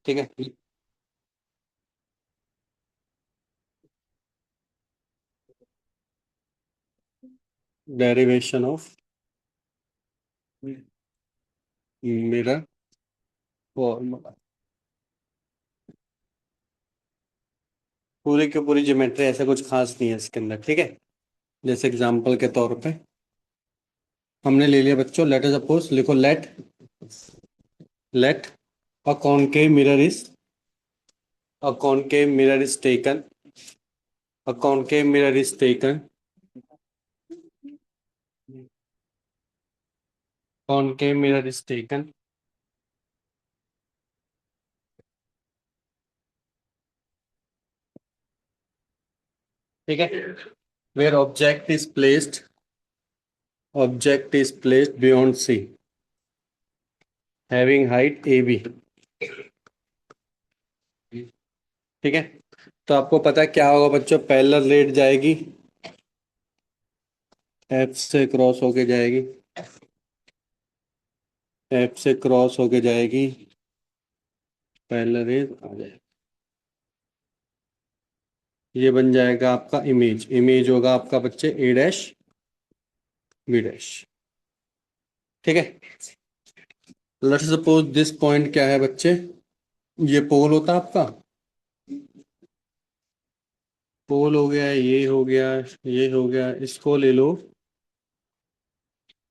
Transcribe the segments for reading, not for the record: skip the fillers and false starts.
ठीक है। Derivation of mirror formula. पूरी की पूरी ज्योमेट्री, ऐसा कुछ खास नहीं है इसके अंदर, ठीक है। जैसे एग्जांपल के तौर पे हमने ले लिया बच्चों, लेट अस सपोज, लिखो let a concave mirror is, a concave mirror is taken, a concave mirror is taken, concave mirror is taken, ठीक है। Where object is placed beyond C, having height A B, ठीक है। तो आपको पता है क्या होगा बच्चों, पैरेलल रेट जाएगी, एफ से क्रॉस होके जाएगी, एफ से क्रॉस होके जाएगी, पैरेलल रेट आ जाएगी। ये बन जाएगा आपका इमेज, इमेज होगा आपका बच्चे ए डैश बी डैश, ठीक है। लेट्स सपोज दिस पॉइंट क्या है बच्चे, ये पोल होता है आपका, पोल हो गया, ये हो गया, ये हो गया, इसको ले लो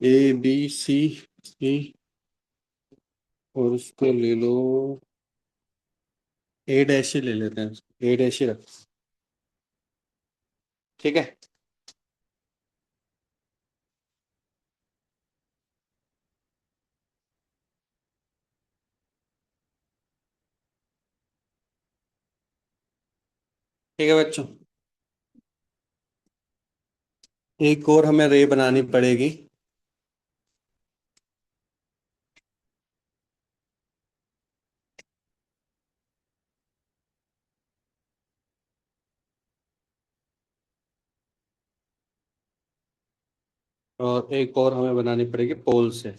ए बी सी सी, और उसको ले लो ए डैश ही ले लेते हैं, ए डैश ही रख, ठीक है। ठीक है बच्चों, एक और हमें रे बनानी पड़ेगी, और एक और हमें बनानी पड़ेगी पोल से।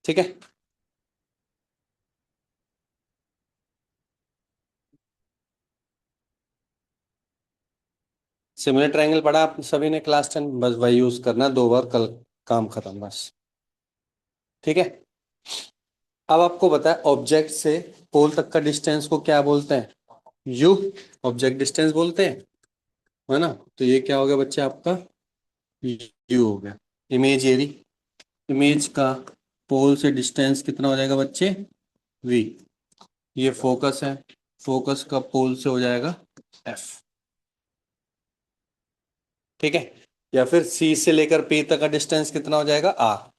ठीक है। सिमिलर ट्रायंगल पढ़ा आप सभी ने क्लास 10, बस वही यूज करना, 2 बार, कल काम खत्म बस, ठीक है। अब आपको पता है ऑब्जेक्ट से पोल तक का डिस्टेंस को क्या बोलते हैं, यू, ऑब्जेक्ट डिस्टेंस बोलते हैं, है ना। तो ये क्या हो गया बच्चे आपका, यू हो गया, इमेज एरी, इमेज का पोल से डिस्टेंस कितना हो जाएगा बच्चे, वी। ये फोकस है, फोकस का पोल से हो जाएगा एफ, ठीक है। या फिर सी से लेकर पी तक का डिस्टेंस कितना हो जाएगा, आर।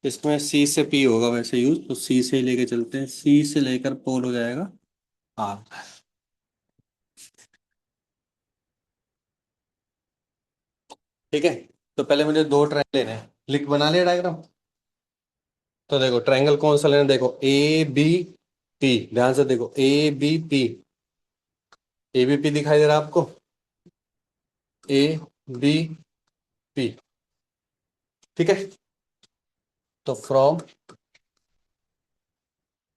इसमें सी से पी होगा वैसे यूज, तो सी से ही लेके चलते हैं, सी से लेकर पोल हो जाएगा आर, ठीक है। तो पहले मुझे 2 ट्रायंगल लेने हैं, लिख बना लिया डायग्राम। तो देखो ट्रायंगल कौन सा लेना, देखो ए बी पी, ध्यान से देखो A B P, A B P दिखाई दे रहा है आपको, ए बी पी, ठीक है। तो from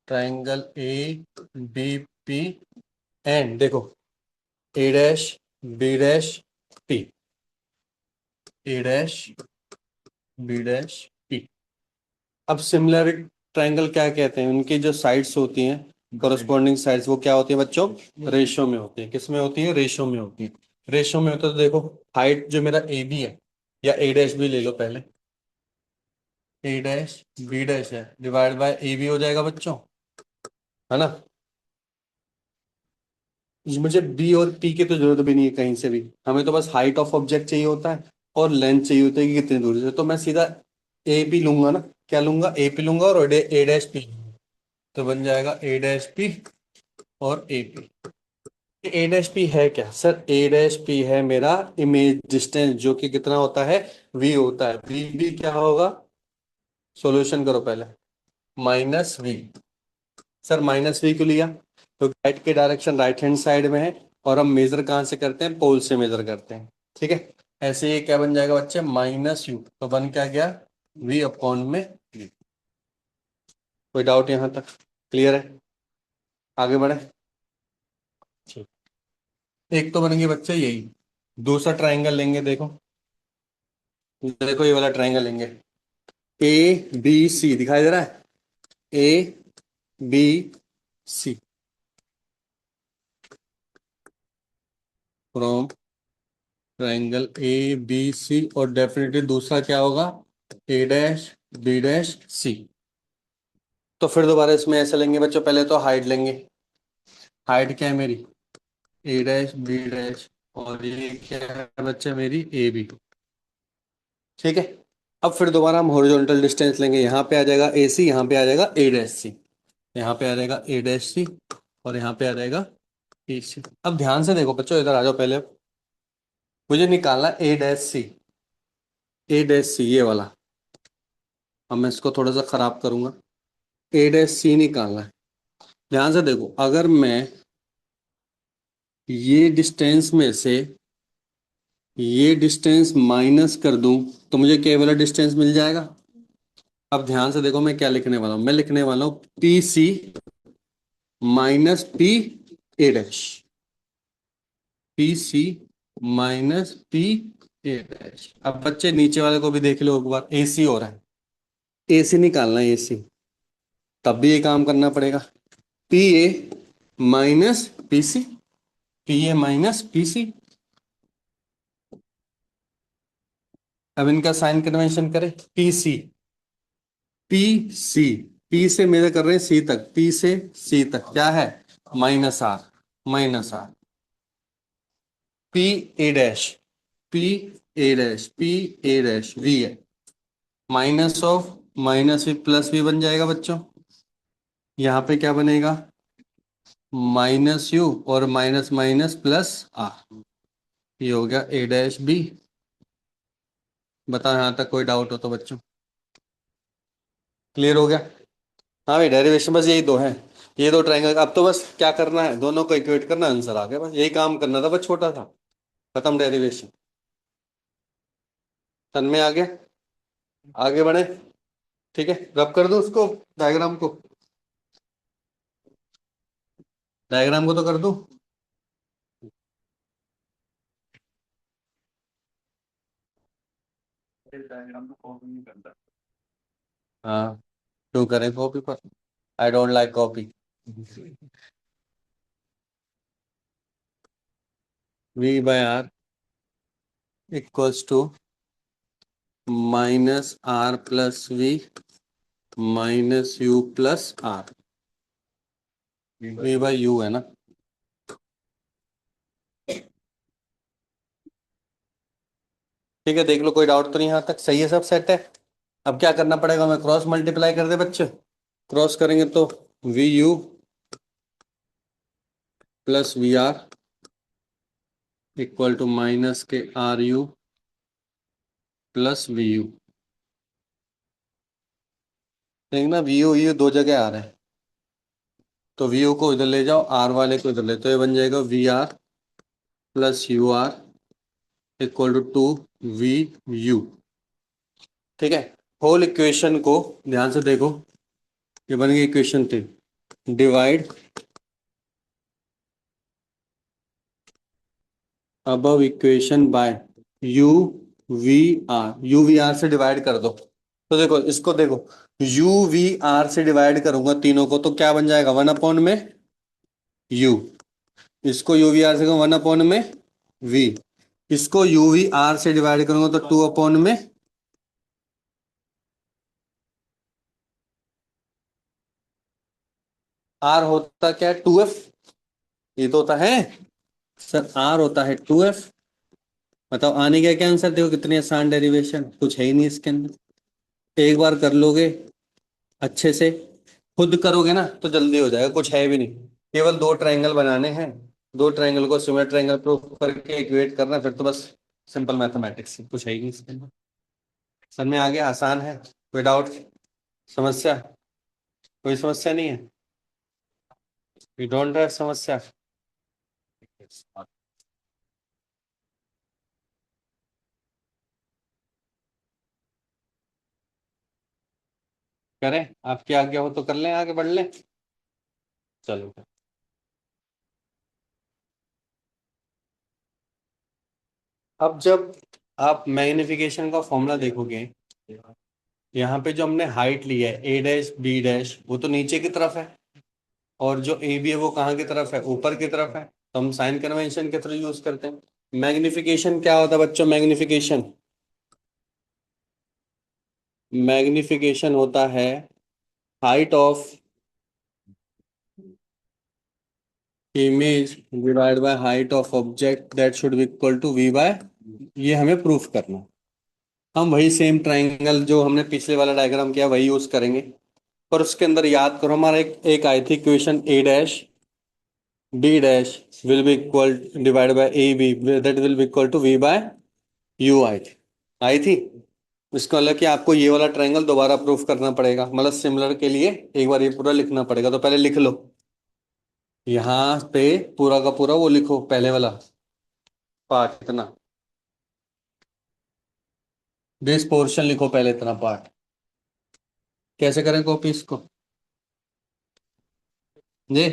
triangle A B P and देखो A dash B dash P, A dash B dash P. अब सिमिलर ट्रायंगल क्या कहते हैं, उनकी जो साइड्स होती हैं, कॉरस्पॉन्डिंग साइड्स, वो क्या होती है बच्चों, रेशो में होती है, किस में होती है, रेशो में होती है। रेशो में होता है तो देखो, हाइट जो मेरा ए बी है, या ए डैश भी ले लो पहले, ए डैश बी डैश है, डिवाइड बाय ए बी हो जाएगा बच्चों, है ना। मुझे बी और पी की तो जरूरत भी नहीं है कहीं से भी, हमें तो बस हाइट ऑफ ऑब्जेक्ट चाहिए होता है और लेंथ चाहिए होता है कि कितनी दूरी से, तो मैं सीधा ए पी लूंगा ना, क्या लूंगा, ए पी लूंगा और ए डैश पी, तो बन जाएगा ए डैश पी और A P. A dash P है क्या सर, ए डैश पी है मेरा इमेज डिस्टेंस, जो कि कितना होता है, वी होता है, वी भी क्या होगा, सॉल्यूशन करो पहले, minus V, sir minus V क्यों लिया? तो राइट की डायरेक्शन राइट हैंड साइड में है, और हम मेजर कहाँ से करते हैं? पोल से मेजर करते हैं। ठीक है, ऐसे ये क्या बन जाएगा बच्चे? माइनस यू, तो बन क्या गया? वी अपॉन में V। कोई डाउट यहाँ तक? क्लियर है? आगे बढ़े। ठीक। एक तो बन गई बच्चे यही। दूसरा ट्राइंगल लेंगे, देखो देखो ये वाला ट्राइंगल लेंगे। ए बी सी दिखाई दे रहा है? A B C from triangle A B C, और डेफिनेटली दूसरा क्या होगा? A dash B dash C. तो फिर दोबारा इसमें ऐसे लेंगे बच्चों, पहले तो हाइट लेंगे। हाइट क्या है मेरी? ए डैश बी डैश, और ये क्या है बच्चे? मेरी ए बी। ठीक है, अब फिर दोबारा हम हॉरिजॉन्टल डिस्टेंस लेंगे। यहाँ पे आ जाएगा ए सी, यहाँ पे आ जाएगा ए डैश सी, यहाँ पे आ जाएगा ए डैश सी, और यहाँ पे आ जाएगा ए सी। अब ध्यान से देखो बच्चों, इधर आ जाओ पहले। मुझे निकालना ए डैश सी, ए डैश सी ये वाला। अब मैं इसको थोड़ा सा खराब करूंगा। ए डैश सी निकालना है। ध्यान से देखो, अगर मैं ये डिस्टेंस में से ये डिस्टेंस माइनस कर दूं, तो मुझे क्या वाला डिस्टेंस मिल जाएगा? अब ध्यान से देखो, मैं क्या लिखने वाला हूं? मैं लिखने वाला हूं P C minus P A dash. P C minus P A dash. अब बच्चे नीचे वाले को भी देख लो एक बार, ए सी हो रहा है। ए सी निकालना है, ए सी। तब भी ये काम करना पड़ेगा। P A minus P C, P A minus P C. अब इनका साइन कन्वेंशन करें। P C, P C, P से मेजर कर रहे हैं सी तक, पी से सी तक क्या है? Minus R, minus R. P A dash, P A dash, P A dash V है। Minus of minus V plus V बन जाएगा बच्चों। यहाँ पे क्या बनेगा? माइनस यू, और माइनस माइनस प्लस आर। ये हो गया ए डैश बी। बताओ यहाँ तक कोई डाउट हो तो बच्चों? क्लियर हो गया? हाँ भाई, डेरिवेशन बस यही दो है। ये दो ट्रायंगल, अब तो बस क्या करना है? दोनों को इक्वेट करना, आंसर आ गया। बस यही काम करना था, बस छोटा था। खत्म डेरिवेशन। तन में आ गया। आगे बढ़े। ठीक है, रब कर दो उसको, डायग्राम को। डायग्राम को तो कर दो। डायग्राम को कॉपी नहीं करता। हाँ, क्यों करें कॉपी पर? I don't like copy. V by R equals to minus R plus V minus U plus R. V by U है ना? ठीक है, देख लो, कोई डाउट तो नहीं? यहाँ तक सही है, सब सेट है। अब क्या करना पड़ेगा? हमें क्रॉस मल्टीप्लाई कर दे बच्चे। क्रॉस करेंगे तो V U plus V R equal to minus K R U plus V U. देखना, वी यू दो जगह आ रहे हैं, तो वी यू को इधर ले जाओ, आर वाले को इधर ले, तो ये बन जाएगा V R plus U R equal to two V U. ठीक है, होल इक्वेशन को ध्यान से देखो। ये बन गई equation 3। Divide above equation by U V R. U V R से डिवाइड कर दो, तो देखो इसको देखो, यू वी आर से डिवाइड करूंगा तीनों को, तो क्या बन जाएगा? 1 अपॉन में यू। इसको यू वी आर से 1 अपॉन में वी। इसको यू वी आर से डिवाइड करूंगा तो 2 अपॉन में। आर होता क्या है? 2f। ये तो होता है सर, आर होता है 2f। बताओ आने का क्या आंसर? देखो कितनी आसान डेरिवेशन, कुछ है ही नहीं इसके अंदर। एक बार कर लोगे अच्छे से, खुद करोगे ना तो जल्दी हो जाएगा। कुछ है भी नहीं, केवल दो ट्रायंगल बनाने हैं। दो ट्रायंगल को सिमिलर ट्रायंगल प्रूफ करके इक्वेट करना है, फिर तो बस सिंपल मैथमेटिक्स, कुछ है ही नहीं इसके अंदर। समझ में आ गया? आसान है। कोई डाउट? समस्या? कोई समस्या नहीं है? यू डोंट हैव समस्या। करें, आपकी आज्ञा हो तो कर लें, आगे बढ़ लें। चलो। अब जब आप मैग्निफिकेशन का फॉर्मूला देखोगे, यहाँ पे जो हमने हाइट ली है ए डैश बी डैश, वो तो नीचे की तरफ है, और जो ए बी है वो कहाँ की तरफ है, ऊपर की तरफ है। तो हम साइन कन्वेंशन के थ्रू यूज करते हैं। मैग्निफिकेशन क्या होता है बच्चों? मैग्निफिकेशन, मैग्निफिकेशन होता है height of image divide by height of object that should be equal to V by, ये हमें प्रूफ करना है। हम वही सेम ट्राइंगल जो हमने पिछले वाला डायग्राम किया वही यूज करेंगे। पर उसके अंदर याद करो, हमारा एक एक आई थी equation A dash B dash will be equal divide by A B that will be equal to V by U, आई थी। इसका मतलब कि आपको ये वाला ट्रायंगल दोबारा प्रूफ करना पड़ेगा, मतलब सिमिलर के लिए एक बार ये पूरा लिखना पड़ेगा। तो पहले लिख लो, यहाँ पे पूरा का पूरा वो लिखो, पहले वाला पार्ट इतना, दिस पोर्शन लिखो पहले इतना पार्ट। कैसे करें कॉपी इसको जी?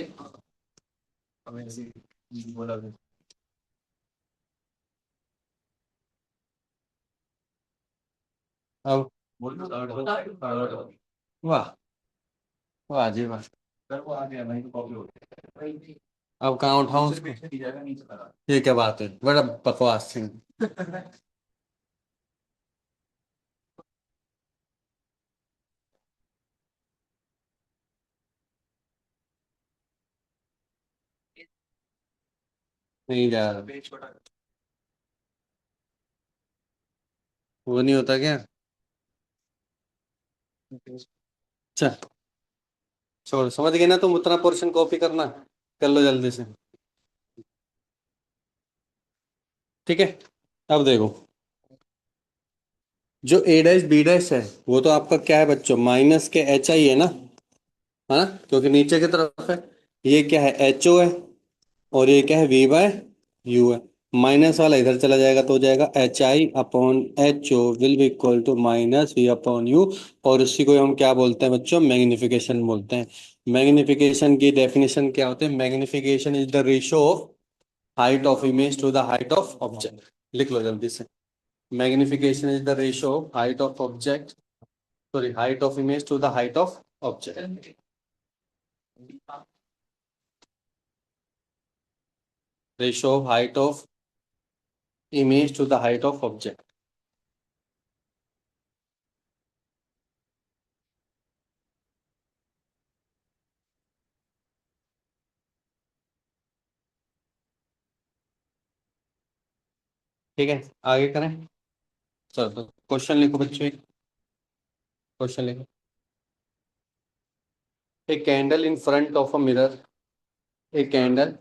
अब वाह, वाह जी वाह। अब कहाँ उठाऊं उसको? ये क्या बात है, बड़ा बकवास थी। नहीं जा रहा, वो नहीं होता क्या? अच्छा, छोड़, समझ गए ना तुम? उतना पोर्शन कॉपी करना, कर लो जल्दी से। ठीक है, अब देखो, जो ए डैश बी डैश है वो तो आपका क्या है बच्चों? माइनस के एच आई है ना, है ना, क्योंकि नीचे की तरफ है। ये क्या है? एच ओ है। और ये क्या है? वी बाय यू है। माइनस वाला इधर चला जाएगा तो हो जाएगा H I upon H O will be equal to minus V upon U. और उसी को हम क्या बोलते हैं बच्चों? मैग्निफिकेशन बोलते हैं। मैग्निफिकेशन की डेफिनेशन क्या होती है? Magnification is the ratio of height of image to the height of object. लिख लो जल्दी से। Magnification is the ratio of height of object, sorry, height of image to the height of object. Ratio of height of image to the height of object. ठीक है, आगे करें। चलो question लिखो बच्चों, एक क्वेश्चन लिखो। A candle in front of a mirror, a candle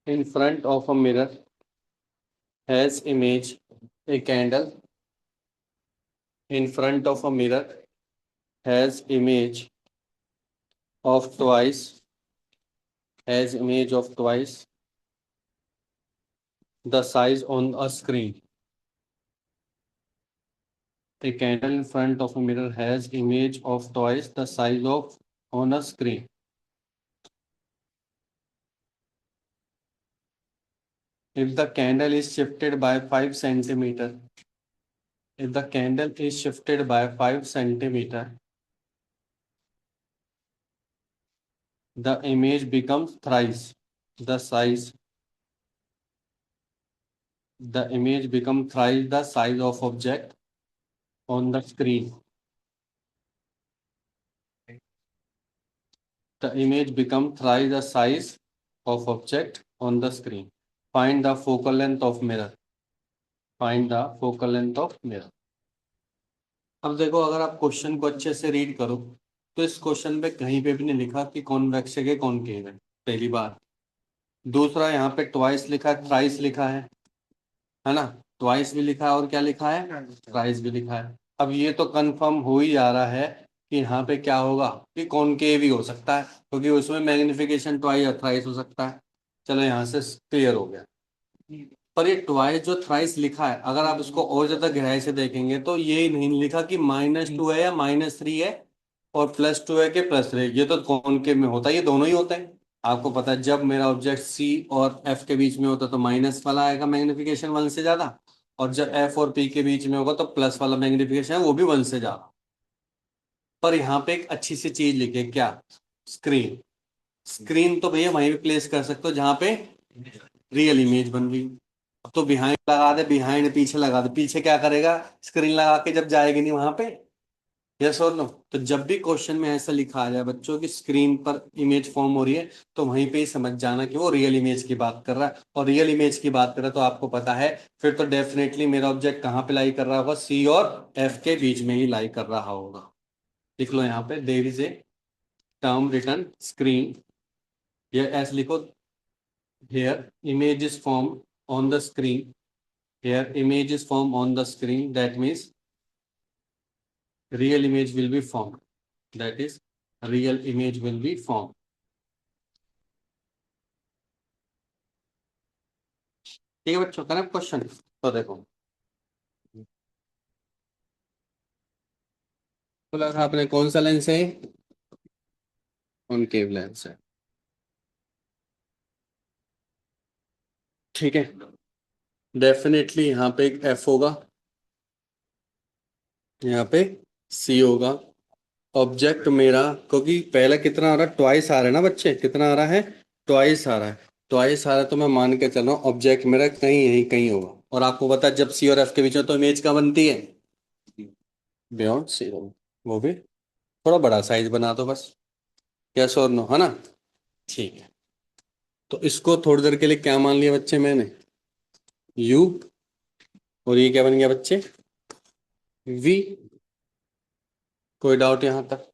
in front of a mirror has image, a candle in front of a mirror has image of twice, has image of twice the size on a screen. A candle in front of a mirror has image of twice the size of on a screen. If the candle is shifted by 5 centimeter, if the candle is shifted by 5 centimeter, the image becomes thrice the size. The image becomes thrice the size of object on the screen. The image becomes thrice the size of object on the screen. Find the focal length of mirror. Find the focal length of mirror. अब देखो, अगर आप question को अच्छे से read करो तो इस क्वेश्चन पे कहीं पे भी नहीं लिखा कि कॉन्वेक्स है कि कॉनकेव है, पहली बात। दूसरा, यहाँ पे ट्वाइस लिखा है, थ्राइस लिखा है ना? ट्वाइस भी लिखा है और क्या लिखा है? थ्राइस भी लिखा है। अब ये तो कंफर्म हो ही जा रहा है कि यहाँ पे क्या होगा कि कॉनकेव ही हो सकता है, क्योंकि उसमें मैग्निफिकेशन ट्वाइस या थ्राइस हो सकता है। चलो यहाँ से क्लियर हो गया। पर ये ट्वाइस जो थ्राइस लिखा है, अगर आप इसको और ज्यादा गहराई से देखेंगे तो ये नहीं लिखा कि -2 है या -3 है और +2 है कि +3। ये तो कॉनकेव में होता है, ये दोनों ही होते हैं। आपको पता है जब मेरा ऑब्जेक्ट सी और एफ के बीच में होता है तो माइनस वाला आएगा मैग्निफिकेशन 1 से ज्यादा, और जब एफ और पी के बीच में होगा तो प्लस वाला मैग्निफिकेशन है वो भी 1 से ज्यादा। पर यहाँ पे एक अच्छी सी चीज लिखे, क्या? स्क्रीन। स्क्रीन तो भैया वहीं पे प्लेस कर सकते हो जहाँ पे रियल इमेज बन रही हो। अब तो बिहाइंड लगा दे, बिहाइंड पीछे लगा दे, पीछे क्या करेगा? स्क्रीन लगा के जब जाएगी नहीं वहां पे। यस और नो? तो जब भी क्वेश्चन में ऐसा लिखा आ जाए बच्चों की स्क्रीन पर इमेज फॉर्म हो रही है, तो वहीं पे ही समझ जाना कि वो रियल इमेज की बात कर रहा है। और रियल इमेज की बात कर रहा है तो आपको पता है फिर तो डेफिनेटली मेरा ऑब्जेक्ट कहाँ पे लाई कर रहा होगा? सी और एफ के बीच में ही लाई कर रहा होगा। लिख लो यहाँ पे, there is a term return screen, या ऐसे लिखो, here image is formed on the screen, here image is formed on the screen, that means real image will be formed, that is real image will be formed। ठीक है बच्चों, करें question? तो देखो, बोला था आपने कौन सा लेंस है? कॉनकेव लेंस है। ठीक है, डेफिनेटली यहाँ पे एक एफ होगा, यहाँ पे सी होगा। ऑब्जेक्ट मेरा, क्योंकि पहला कितना आ रहा है? ट्वाइस आ रहा है ना बच्चे, कितना आ रहा है? ट्वाइस आ रहा है। ट्वाइस आ रहा है तो मैं मान के चल रहा हूँ ऑब्जेक्ट मेरा कहीं यहीं कहीं होगा। और आपको पता है जब सी और एफ के बीच में तो इमेज का बनती है बियॉन्ड जीरो। वो भी थोड़ा बड़ा साइज बना दो बस। यस और नो, है ना? ठीक है, तो इसको थोड़ी देर के लिए क्या मान लिया बच्चे मैंने? यू। और ये क्या बन गया बच्चे? वी। कोई डाउट यहाँ तक?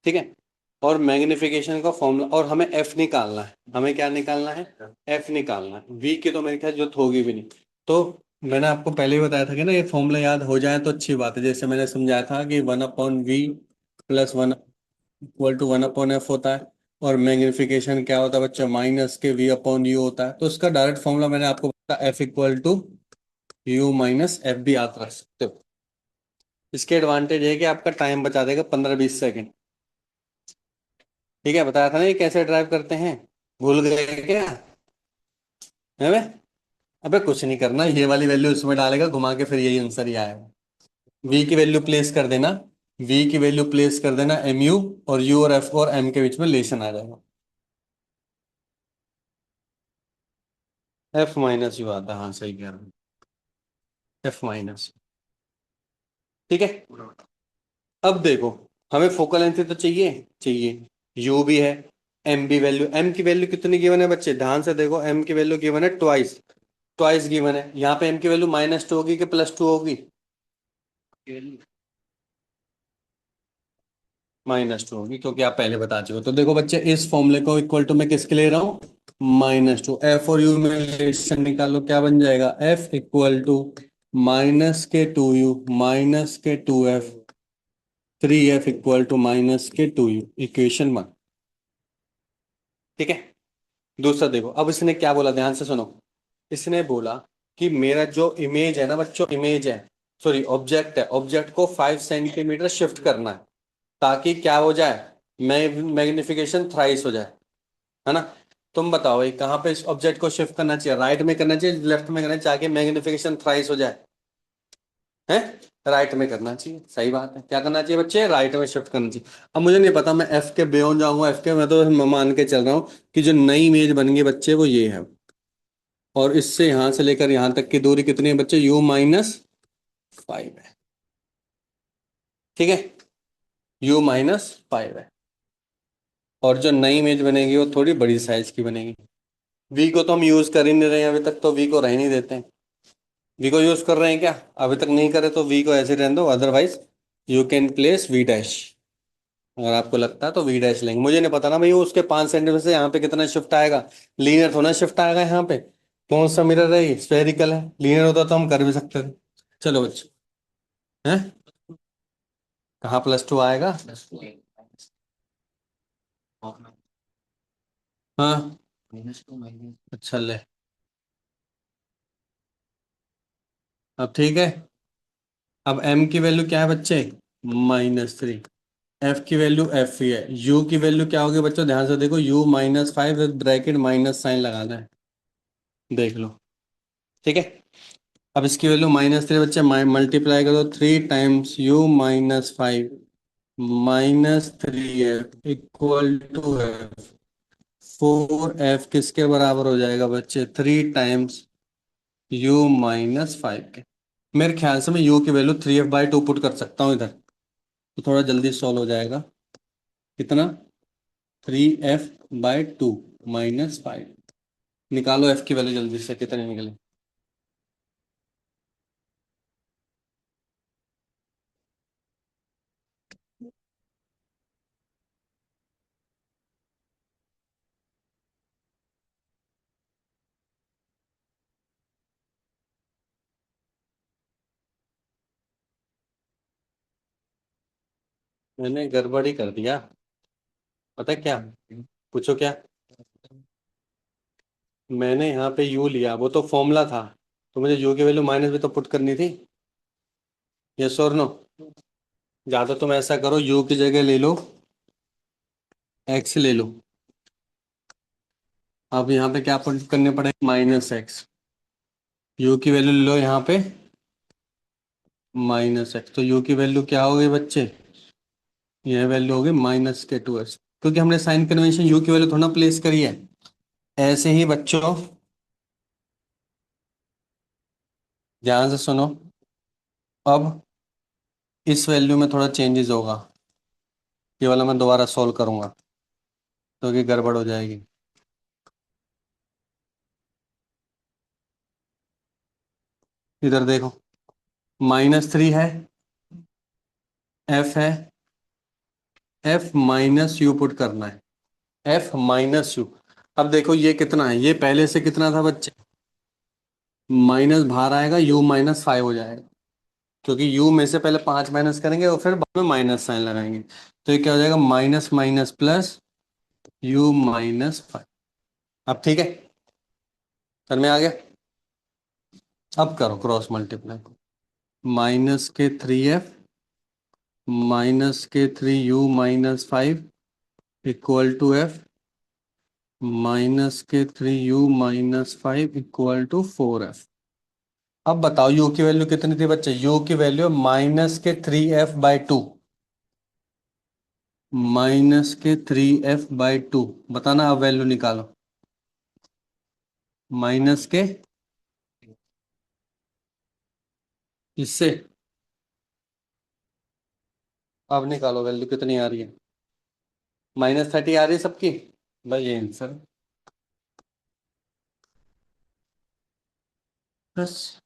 ठीक है। और मैग्निफिकेशन का फॉर्मूला, और हमें एफ निकालना है। हमें क्या निकालना है? एफ निकालना है। वी की तो मेरे ख्याल जरूरत होगी भी नहीं। तो मैंने आपको पहले ही बताया था कि ना ये फॉर्मूला याद हो जाए तो अच्छी बात है। जैसे मैंने समझाया था कि 1/v + 1 = 1/f होता है। और मैग्निफिकेशन क्या होता है बच्चा? -v/u होता है। तो इसका डायरेक्ट फॉर्मूला मैंने आपको बताया, F = u - f भी याद रख सकते हो। इसके एडवांटेज है कि आपका टाइम बचा देगा 15-20 सेकंड। ठीक है, बताया था ना ये कैसे ड्राइव करते हैं? भूल गए क्या? है वे? अबे कुछ नहीं करना, ये वाली वैल्यू इसमें डालेगा घुमा के, फिर यही आंसर ही आएगा। वी की वैल्यू प्लेस कर देना, वी की वैल्यू प्लेस कर देना mu, और u और f और m के बीच में रिलेशन आ जाएगा। F - u आता है, हाँ सही कह रहा हूँ। F-। ठीक है। अब देखो, हमें फोकल लेंथ तो चाहिए, चाहिए। u भी है, m भी वैल्यू, m की वैल्यू कितनी गिवन है बच्चे? ध्यान से देखो, m की वैल्यू गिवन है ट्वाइस। ट्वाइस गिवन है। यहाँ पे m की वैल्यू -2 होगी कि +2 होगी? -2 होगी, क्योंकि आप पहले बता चुके हो। तो देखो बच्चे, इस फॉर्मूले को इक्वल टू मैं किसके ले रहा हूँ? -2। एफ और यू में रिलेशन निकालो, क्या बन जाएगा? F = -2u -2f 3f -2u, equation 1। ठीक है। दूसरा देखो, अब इसने क्या बोला, ध्यान से सुनो। इसने बोला कि मेरा जो इमेज है ना बच्चों, इमेज है, सॉरी ऑब्जेक्ट है, ऑब्जेक्ट को 5 सेंटीमीटर शिफ्ट करना है, ताकि क्या हो जाए? मैग्निफिकेशन थ्राइस हो जाए, है ना? तुम बताओ भाई, कहाँ पे इस ऑब्जेक्ट को शिफ्ट करना चाहिए? राइट में करना चाहिए, लेफ्ट में करना चाहिए, ताकि मैग्निफिकेशन थ्राइस हो जाए? है? राइट में करना चाहिए। सही बात है, क्या करना चाहिए बच्चे? राइट में शिफ्ट करना चाहिए। अब मुझे नहीं पता, मैं एफ के बियॉन्ड जाऊंगा, एफ के, मैं तो मान के चल रहा हूँ कि जो नई इमेज बन गई बच्चे वो ये है। और इससे यहां से लेकर यहां तक की दूरी कितनी है बच्चे? u-5 है। ठीक है, u-5 है। और जो नई इमेज बनेगी वो थोड़ी बड़ी साइज की बनेगी। वी को तो हम यूज कर ही नहीं रहे हैं अभी तक, तो वी को रहने नहीं देते हैं। वी को यूज कर रहे हैं क्या? अभी तक नहीं करे तो वी को ऐसे रहने दो, otherwise you can place v'। अगर आपको लगता है तो v' लेंगे। मुझे नहीं पता ना भाई, वो उसके 5 सेंटीमीटर से यहाँ पे कितना शिफ्ट आएगा। लीनियर थोड़ा शिफ्ट आएगा यहाँ पे। कौन सा मिरर है? स्फेरिकल है। लीनियर होता तो हम कर भी सकते थे। चलो बच्चे, हैं? कहाँ +2 आएगा? हाँ। अच्छा ले, अब ठीक है। अब m की वैल्यू क्या है बच्चे? -3। f की वैल्यू f ही है। u की वैल्यू क्या होगी बच्चों? ध्यान से देखो, u -5 ब्रैकेट माइनस साइन लगाना है। देख लो। ठीक है। अब इसकी वैल्यू -3 बच्चे, मल्टीप्लाई करो 3 times u-5 -3f equal to f। 4f किसके बराबर हो जाएगा बच्चे? 3 टाइम्स u-5 के। मेरे ख्याल से मैं u की वैल्यू 3f/2 पुट कर सकता हूँ इधर, तो थोड़ा जल्दी सॉल्व हो जाएगा। कितना? 3f/2 -5। निकालो f की वैल्यू जल्दी से, कितने निकले? मैंने गड़बड़ ही कर दिया। पता है क्या? पूछो क्या। मैंने यहाँ पे u लिया, वो तो फॉर्मूला था, तो मुझे u की वैल्यू माइनस भी तो पुट करनी थी। यस और नो? ज्यादा तुम ऐसा करो, u की जगह ले लो x ले लो। अब यहाँ पे क्या पुट करने पड़ेगा? -x। u की वैल्यू ले लो यहाँ पे -x, तो u की वैल्यू क्या हो गई बच्चे? यह वैल्यू होगी -2x, क्योंकि हमने साइन कन्वेंशन u की वैल्यू थोड़ा प्लेस करी है। ऐसे ही बच्चों, ध्यान से सुनो। अब इस वैल्यू में थोड़ा चेंजेस होगा, ये वाला मैं दोबारा सॉल्व करूंगा, क्योंकि गड़बड़ हो जाएगी। इधर देखो, -3 है, f है, f -u पुट करना है। f-u। अब देखो ये कितना है, ये पहले से कितना था बच्चे? माइनस बाहर आएगा, u-5 हो जाएगा, क्योंकि u में से पहले 5 माइनस करेंगे और फिर बाद में माइनस साइन लगाएंगे। तो ये क्या हो जाएगा? Minus minus plus u-5। अब ठीक है, सर में आ गया। अब करो cross multiply. -3f -3u-5 equal to f -3u-5 equal to 4f। अब बताओ u की वैल्यू कितनी थी बच्चे? u की वैल्यू -3f/2। -3f/2 बताना, अब वैल्यू निकालो। माइनस के इससे अब निकालो वैल्यू कितनी आ रही है? -30 आ रही है सबकी? भाई ये आंसर बस।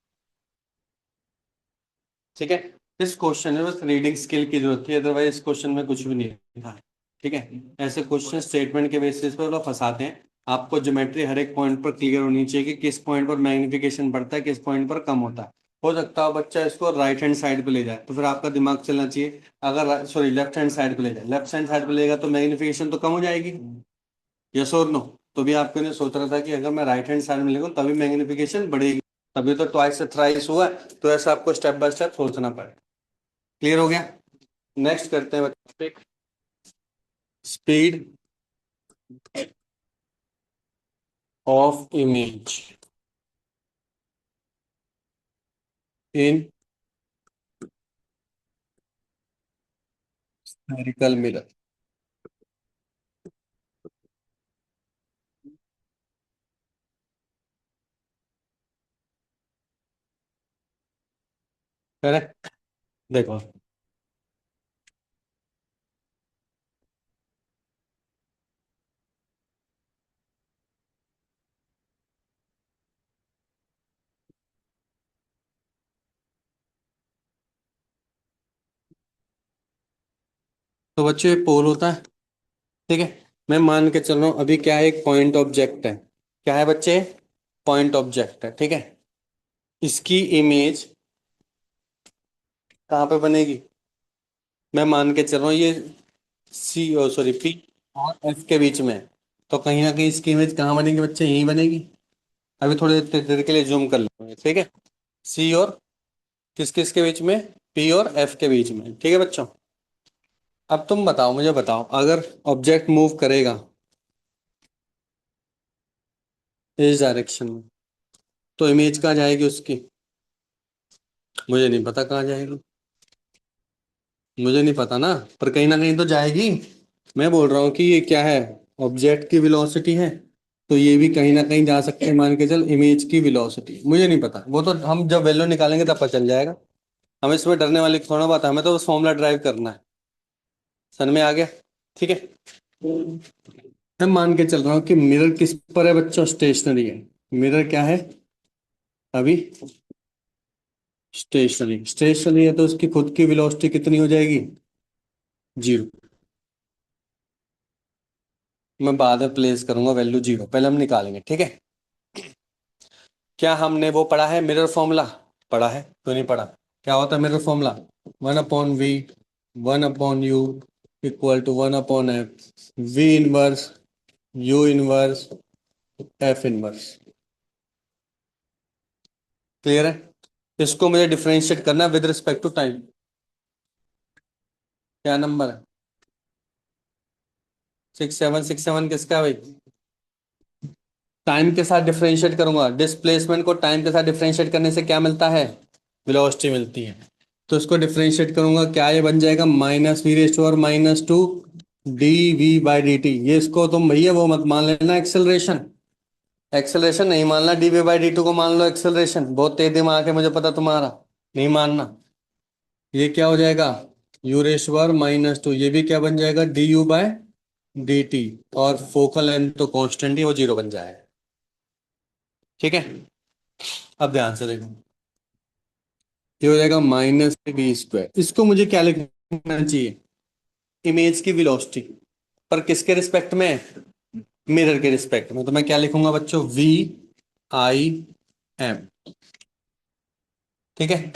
ठीक है। इस क्वेश्चन में बस रीडिंग स्किल की जरूरत थी, अदरवाइज इस क्वेश्चन में कुछ भी नहीं था। ठीक है। ऐसे क्वेश्चन स्टेटमेंट के बेसिस पर लोग फंसाते हैं। आपको ज्योमेट्री हर एक पॉइंट पर क्लियर होनी चाहिए कि किस पॉइंट पर मैग्निफिकेशन बढ़ता है, किस पॉइंट पर कम होता है। हो सकता है बच्चा इसको राइट हैंड साइड पे ले जाए, तो फिर आपका दिमाग चलना चाहिए, अगर सॉरी लेफ्ट हैंड साइड पे ले जाए, लेफ्ट हैंड साइड पे लेगा तो मैग्निफिकेशन तो कम हो जाएगी। यस और नो? तो भी आपके लिए सोच रहा था कि अगर मैं राइट हैंड साइड में लेगा तभी मैग्निफिकेशन बढ़ेगी। तभी तो ट्वाइस से थ्राइस हुआ है, तो ऐसा आपको स्टेप बाय स्टेप सोचना पड़ेगा। क्लियर हो गया? नेक्स्ट करते हैं बच्चे, speed of image in spherical mirror. Correct. देखो, तो बच्चों ये पोल होता है। ठीक है। मैं मान के चल रहा हूँ अभी क्या है, एक पॉइंट ऑब्जेक्ट है। क्या है बच्चे? पॉइंट ऑब्जेक्ट है। ठीक है। इसकी इमेज कहाँ पे बनेगी? मैं मान के चल रहा हूँ ये सी सॉरी पी और एफ के बीच में है। तो कहीं ना कहीं इसकी इमेज कहाँ बनेगी बच्चे, यहीं बनेगी। अभी थोड़ी देर के लिए जूम कर लेंगे, ठीक है। सी और किस किस के बीच में, पी और एफ के बीच में, ठीक है बच्चों। अब तुम बताओ, मुझे बताओ, अगर ऑब्जेक्ट मूव करेगा इस डायरेक्शन में तो इमेज कहाँ जाएगी उसकी, मुझे नहीं पता कहाँ जाएगी। मुझे नहीं पता ना, पर कहीं ना कहीं तो जाएगी। मैं बोल रहा हूँ कि ये क्या है, ऑब्जेक्ट की वेलोसिटी है, तो ये भी कहीं ना कहीं जा सकते हैं। मान के चल इमेज की वेलोसिटी, मुझे नहीं पता, वो तो हम जब वैल्यू निकालेंगे तब पता चल जाएगा। हमें इसमें डरने वाली थोड़ा बात है, हमें तो बस फॉर्मूला ड्राइव करना है। समझ में आ गया, ठीक है। मैं मान के चल रहा हूँ कि मिरर किस पर है बच्चों, स्टेशनरी है। मिरर क्या है अभी, स्टेशनरी। स्टेशनरी है तो उसकी खुद की वेलोसिटी कितनी हो जाएगी, 0। मैं बाद में प्लेस करूंगा वैल्यू 0, पहले हम निकालेंगे, ठीक है। क्या हमने वो पढ़ा है मिरर फॉर्मूला, पढ़ा है तो नहीं पढ़ा। क्या होता है mirror formula, 1/v, 1/u equal to 1/f, v inverse, u inverse, f inverse. Clear है। इसको मुझे डिफरेंशिएट करना है विद रिस्पेक्ट टू टाइम। क्या नंबर है, 6767 किसका है भाई। टाइम के साथ डिफरेंशिएट करूंगा, डिस्प्लेसमेंट को टाइम के साथ डिफरेंशिएट करने से क्या मिलता है, वेलोसिटी मिलती है। तो इसको डिफरेंशिएट करूंगा, क्या ये बन जाएगा, -v⁻²-2 dv/dt। ये इसको तुम भैया वो मत मान लेना एक्सेलरेशन, एक्सेलरेशन नहीं मानना, dv/dt को मान लो एक्सेलरेशन। बहुत तेज दिमाग है मुझे पता तुम्हारा, नहीं मानना। ये क्या हो जाएगा, u⁻², ये भी क्या बन जाएगा, du/dt। और फोकल लेंथ तो कांस्टेंट ही, वो 0 बन जाएगा, ठीक है। अब ध्यान से देखो, ये हो जाएगा -v²। इसको मुझे क्या लिखना चाहिए, इमेज की वेलोसिटी, पर किसके रिस्पेक्ट में, मिरर के रिस्पेक्ट में। तो मैं क्या लिखूंगा बच्चों, v/m, ठीक है।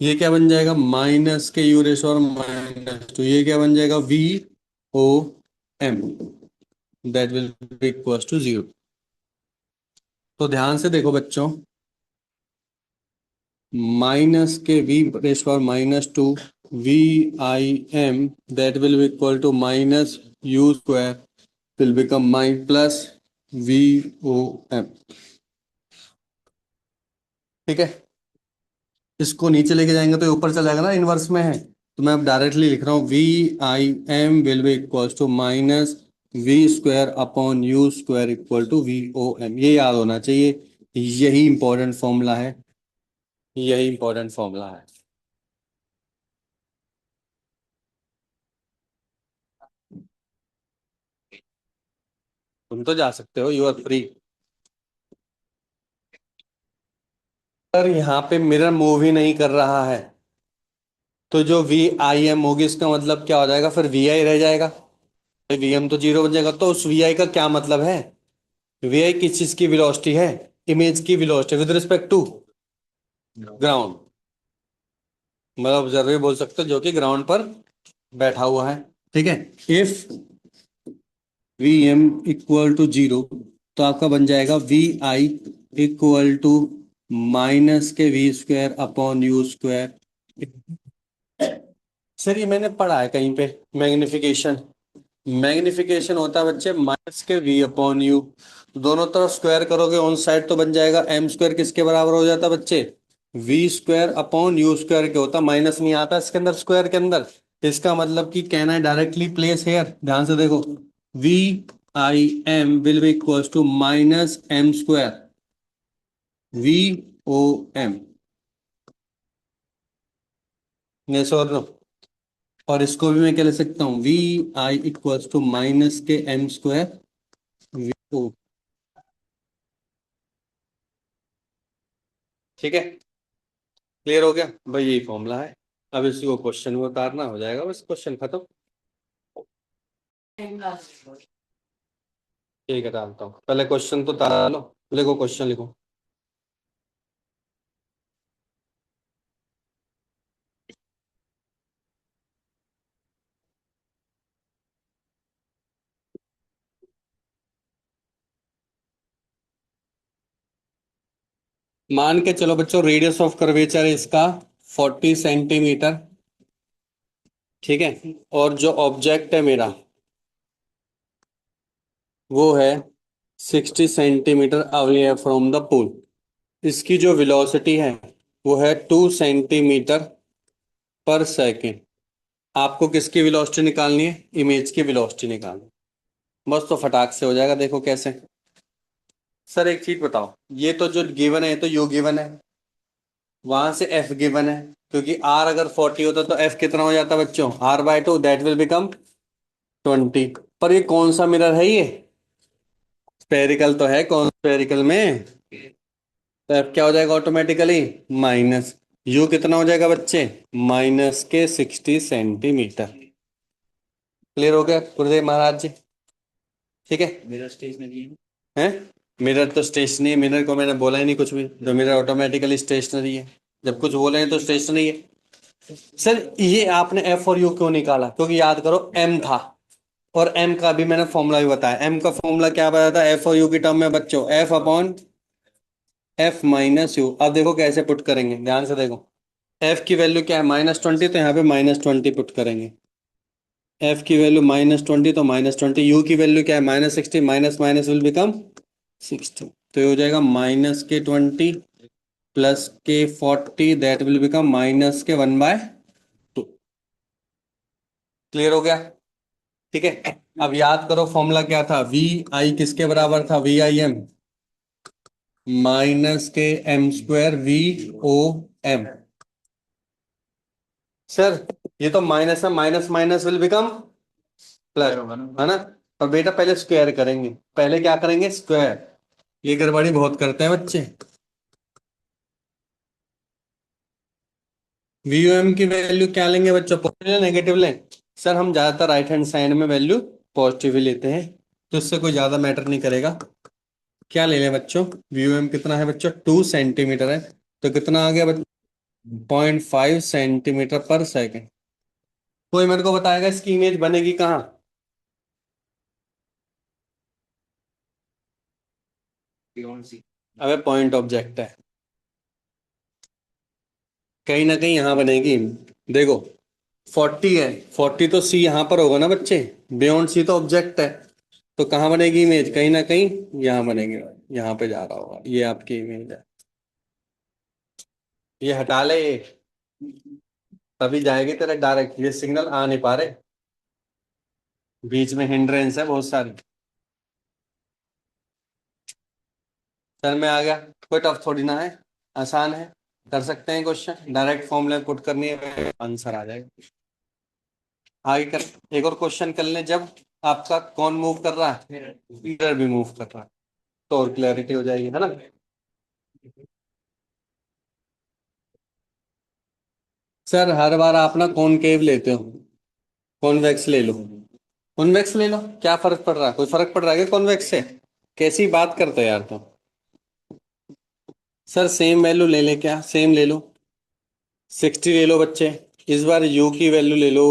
ये क्या बन जाएगा, माइनस के u⁻², ये क्या बन जाएगा, v/o⁻m, that will be equal to 0। तो ध्यान से देखो बच्चों, माइनस के v⁻², v/m, that will be equal to -u² will become my plus VOM, ठीक है। इसको नीचे लेके जाएंगे तो ये ऊपर चला जाएगा ना, इनवर्स में है। तो मैं अब डायरेक्टली लिख रहा हूँ VIM will be equal to -v²/u² equal to VOM। ये याद होना चाहिए, यही इंपॉर्टेंट फॉर्मूला है, यही इंपॉर्टेंट फॉर्मूला है। तुम तो जा सकते हो, यू आर फ्री। पर यहाँ पे मिरर मूव ही नहीं कर रहा है, तो जो VIM होगी इसका मतलब क्या हो जाएगा, फिर VI रह जाएगा। VM तो 0 बन जाएगा, तो उस VI का क्या मतलब है, VI किस चीज की वेलोसिटी है, इमेज की velocity with respect to ground. मतलब ऑब्जर्वर बोल सकते हो जो कि ग्राउंड पर बैठा हुआ है, ठीक है। इफ VM इक्वल टू 0, तो आपका बन जाएगा VI equal to -v²/u²। Sir ये मैंने पढ़ा है कहीं पे, मैग्निफिकेशन, मैग्निफिकेशन होता है बच्चे -के v/u। दोनों तरफ स्क्वायर करोगे ऑन साइड तो बन जाएगा m², किसके बराबर हो जाता है बच्चे, v²/u² के होता, माइनस नहीं आता इसके अंदर, स्क्वायर के अंदर। इसका मतलब कि कहना है डायरेक्टली प्लेस हेयर, ध्यान से देखो, VIM will be equal to -m², VOM, yes और नो। और इसको भी मैं क्या लिख सकता हूँ, VI इक्वल टू -के m², VO, ठीक है। क्लियर हो गया भाई, यही फॉर्मूला है। अब इसी को क्वेश्चन में उतारना, हो जाएगा बस, क्वेश्चन खत्म। ठीक है, डालता हूँ, पहले क्वेश्चन तो उतार लो, लिखो क्वेश्चन लिखो। मान के चलो बच्चों, रेडियस ऑफ कर्वेचर है इसका 40 सेंटीमीटर, ठीक है। और जो ऑब्जेक्ट है मेरा वो है 60 centimetre away from the pool. इसकी जो वेलोसिटी है वो है 2 सेंटीमीटर पर सेकेंड। आपको किसकी वेलोसिटी निकालनी है? इमेज की वेलोसिटी निकालनी है। बस तो फटाक से हो जाएगा, देखो कैसे। सर एक चीज बताओ, ये तो जो गिवन है ये तो यू गिवन है, वहां से एफ गिवन है, क्योंकि आर अगर 40 होता तो एफ कितना हो जाता बच्चों? r/2, that will become 20। पर ये कौन सा मिरर है ये? स्पेरिकल तो है, कौन स्पेरिकल में? तो एफ क्या हो जाएगा ऑटोमेटिकली? माइनस। यू कितना हो जाएगा बच्चे? माइनस के 60 सेंटीमीटर। क्लियर हो गया गुरुदेव महाराज जी? ठीक है। मिरर स्टेशनरी है? मिरर तो स्टेशनरी है, मिरर को मैंने बोला ही नहीं कुछ भी, जो मिरर ऑटोमेटिकली स्टेशनरी है। जब कुछ बोले हैं तो स्टेशनरी है। सर ये आपने एफ और यू क्यों निकाला? क्योंकि याद करो एम था, और एम का भी मैंने फॉर्मूला भी बताया। एम का फॉर्मूला क्या बताया था एफ और यू की टर्म में बच्चों? F upon F minus you. अब देखो कैसे पुट करेंगे, ध्यान से देखो। एफ की वैल्यू क्या है? -20, तो यहाँ पे -20 पुट करेंगे। एफ की वैल्यू -20 तो -20। यू की वैल्यू क्या है? -60, माइनस माइनस विल बिकम 60। तो ये हो जाएगा -20 +40, दैट विल बिकम -1/2। क्लियर हो गया? ठीक है। अब याद करो फॉर्मूला क्या था? वी आई किसके बराबर था? VIM -m² VOM। सर ये तो माइनस है, minus minus will become plus, है ना? और बेटा पहले स्क्वायर करेंगे, पहले क्या करेंगे? स्क्वायर। ये गड़बड़ी बहुत करते हैं बच्चे। VOM की वैल्यू क्या लेंगे बच्चों? पॉजिटिव या नेगेटिव लें? सर हम ज्यादातर राइट हैंड साइड में वैल्यू पॉजिटिव ही लेते हैं, तो इससे कोई ज्यादा मैटर नहीं करेगा। क्या ले लें बच्चों? VOM कितना है बच्चों? 2 सेंटीमीटर है, तो कितना आ गया बच्चों? 0.5 सेंटीमीटर पर सेकेंड। कोई मेरे को बताएगा इसकी इमेज बनेगी कहाँ? अबे पॉइंट ऑब्जेक्ट है, कहीं ना कहीं यहाँ बनेगी। देखो 40 है, 40 तो सी यहाँ पर होगा ना बच्चे, बियॉन्ड सी तो ऑब्जेक्ट है। तो कहाँ बनेगी इमेज? कहीं ना कहीं यहाँ बनेगी। यहाँ पे जा रहा होगा, ये आपकी इमेज है। ये हटा ले, तभी जाएगी तेरे डायरेक्ट। ये सिग्नल आ नहीं पा रहे, बीच में हिंड्रेंस है बहुत सारी। सर में आ गया, कोई टफ थोड़ी ना है, आसान है, कर सकते हैं क्वेश्चन। डायरेक्ट फॉर्मूला पुट करनी है, आंसर आ जाएगा। आगे कर, एक और क्वेश्चन कर लें। जब आपका कौन मूव कर रहा है? मिरर भी मूव कर रहा है, तो और क्लैरिटी हो जाएगी, है ना? सर हर बार आप ना कॉनकेव लेते हो, कॉन्वेक्स ले लो। कॉन्वेक्स ले लो, क्या फर्क पड़ रहा है? कोई फर्क पड़ रहा है क्या कॉन्वेक्स से? कैसी बात करते हो यार तुम? सर सेम वैल्यू ले ले, क्या सेम ले लो? 60 ले लो बच्चे। इस बार यू की वैल्यू ले लो,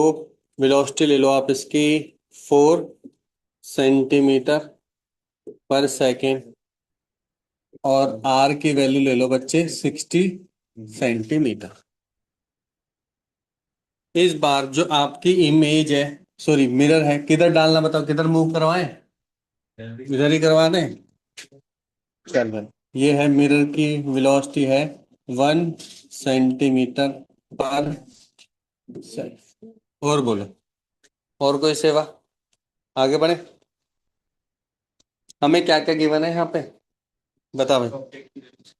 वेलोसिटी ले लो आप इसकी 4 सेंटीमीटर पर सेकेंड। और आर की वैल्यू ले लो बच्चे 60 सेंटीमीटर। इस बार जो आपकी इमेज है, सॉरी मिरर है, किधर डालना बताओ? किधर मूव करवाएं? इधर ही करवा दें? चल भाई, ये है मिरर की वेलोसिटी है 1 सेंटीमीटर पर और बोलो, और कोई सेवा? आगे बढ़े। हमें क्या क्या गिवन है यहाँ पे? बता भाई।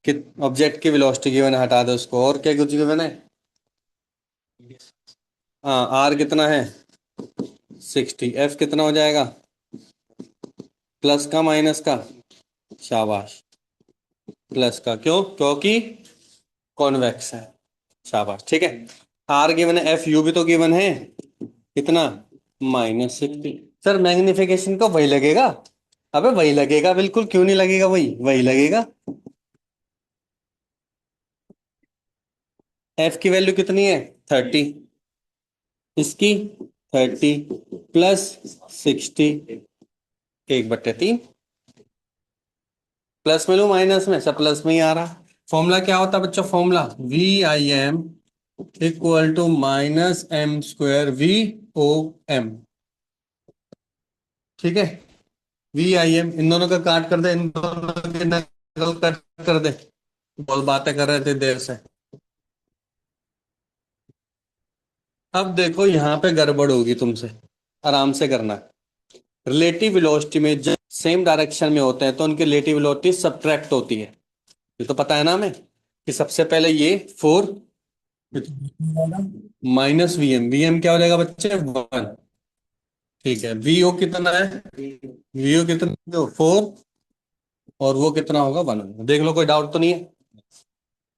कि ऑब्जेक्ट की वेलोसिटी गिवन है, हटा दो उसको। और क्या कुछ गिवन है? हाँ आर कितना है? 60। एफ कितना हो जाएगा? प्लस का माइनस का? शाबाश, प्लस का। क्यों? क्योंकि कॉन्वेक्स है। शाबाश, ठीक है। आर गिवन है, एफ यू भी तो गिवन है। कितना? -60। सर मैग्निफिकेशन का वही लगेगा? अबे वही लगेगा, बिल्कुल, क्यों नहीं लगेगा? वही वही लगेगा। एफ की वैल्यू कितनी है? 30। इसकी 30 +60, 1/3। प्लस में लो माइनस में? सब प्लस में ही आ रहा। फॉर्मूला क्या होता है बच्चों? Formula VIM equal to minus M square VOM। ठीक है, VIM इन दोनों का काट कर दे, इन दोनों के नकल कट कर दे। बहुत बातें कर रहे थे देर से। अब देखो यहाँ पे गड़बड़ होगी तुमसे, आराम से करना। रिलेटिव वेलोसिटी में जब सेम डायरेक्शन में होते हैं तो उनकी रिलेटिव वेलोसिटी सब्ट्रैक्ट होती है। ये तो पता है ना हमें कि सबसे पहले ये 4 माइनस VM क्या हो जाएगा बच्चे? 1। ठीक है, VO कितना है? VO कितना? 4। और वो कितना होगा? 1। देख लो, कोई डाउट तो नहीं है?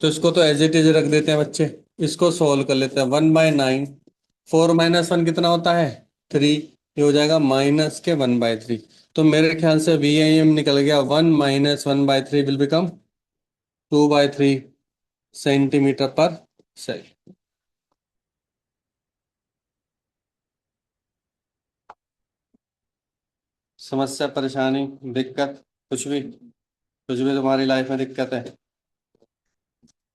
तो इसको तो एज इट इज रख देते हैं बच्चे। इसको सोल्व कर लेते हैं। 1/9, 4 - 1 कितना होता है? 3। ये हो जाएगा -1/3। तो मेरे ख्याल से VIM निकल गया। 1 - 1/3 विल बिकम 2/3 सेंटीमीटर पर सेकेंड। समस्या, परेशानी, दिक्कत, कुछ भी तुम्हारी लाइफ में दिक्कत है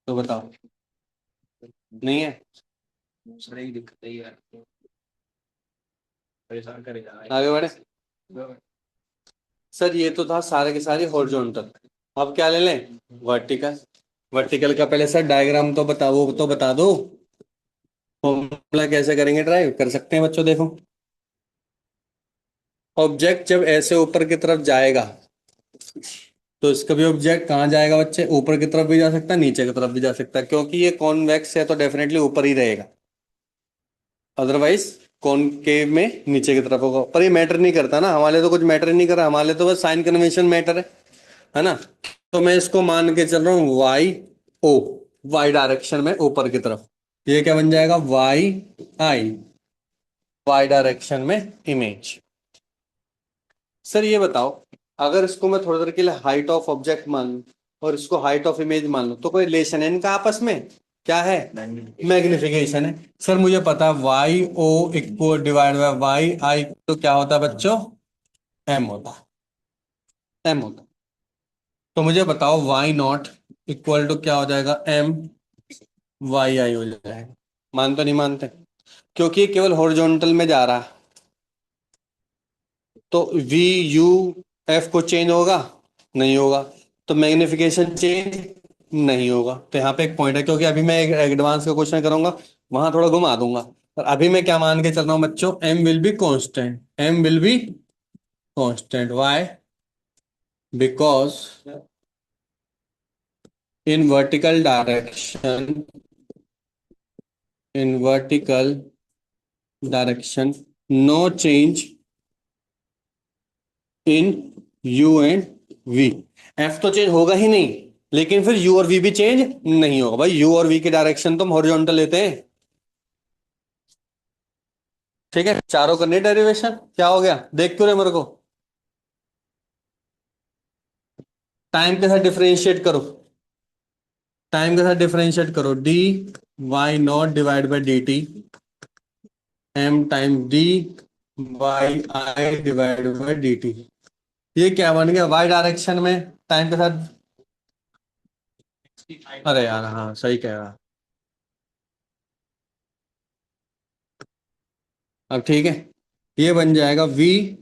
तो बताओ। नहीं है? सर एक दिक्कत है यार, परेशान करे जा रहा है। आगे बढ़े। सर ये तो था सारे के सारे हॉरिजॉन्टल। अब क्या ले लें? वर्टिकल। वर्टिकल का पहले सर डायग्राम तो बता, वो तो बता दो। फॉर्मूला कैसे करेंगे? ड्राइव कर सकते हैं बच्चों, देखो। ऑब्जेक्ट जब ऐसे ऊपर की तरफ जाएगा तो इसका भी ऑब्जेक्ट कहाँ जाएगा बच्चे? ऊपर की तरफ भी जा सकता है, नीचे की तरफ भी जा सकता है, क्योंकि ये कॉन्वेक्स है तो डेफिनेटली ऊपर ही रहेगा। अदरवाइज कॉनकेव में नीचे की तरफ होगा। पर ये मैटर नहीं करता ना, हमारे तो कुछ मैटर नहीं कर रहा, हमारे तो बस साइन कन्वेंशन मैटर है ना। तो मैं इसको मान के चल रहा हूँ YO, वाई डायरेक्शन में ऊपर की तरफ। ये क्या बन जाएगा? YI, वाई डायरेक्शन में इमेज। सर ये बताओ, अगर इसको मैं थोड़ी देर के लिए हाइट ऑफ ऑब्जेक्ट मान लूं और इसको हाइट ऑफ इमेज मान लूं, तो कोई रिलेशन है इनका आपस में? क्या है? मैग्निफिकेशन है। सर मुझे पता है YO equal divide bye YI तो क्या होता है बच्चों? M होता है। M होता है। तो मुझे बताओ Y0 इक्वल टू क्या हो जाएगा? MYI हो जाएगा। मान तो नहीं मानते? क्योंकि ये केवल हॉरिजॉन्टल में जा रहा है तो VUF को चेंज होगा? नहीं होगा। तो मैग्निफिकेशन चेंज नहीं होगा। तो यहाँ पे एक पॉइंट है, क्योंकि अभी मैं एक एडवांस का क्वेश्चन करूंगा, वहां थोड़ा घुमा दूंगा। और अभी मैं क्या मान के चल रहा हूँ बच्चों? M will be constant. M will be constant. Why? Because in vertical direction, in vertical direction no change in U and V। F तो चेंज होगा ही नहीं, लेकिन फिर U और V भी चेंज नहीं होगा। भाई U और V की डायरेक्शन तो हम हॉरिजॉन्टल लेते हैं। ठीक है, चारों करने डेरिवेशन। क्या हो गया? देख क्यों रहे मेरे को? टाइम के साथ डिफरेंशिएट करो। टाइम के साथ डिफरेंशिएट करो। dy0 divide by dt m time dy divide by dt। ये क्या बन गया? y डायरेक्शन में टाइम के साथ। अरे यार, हाँ सही कह रहा। अब ठीक है, ये बन जाएगा VI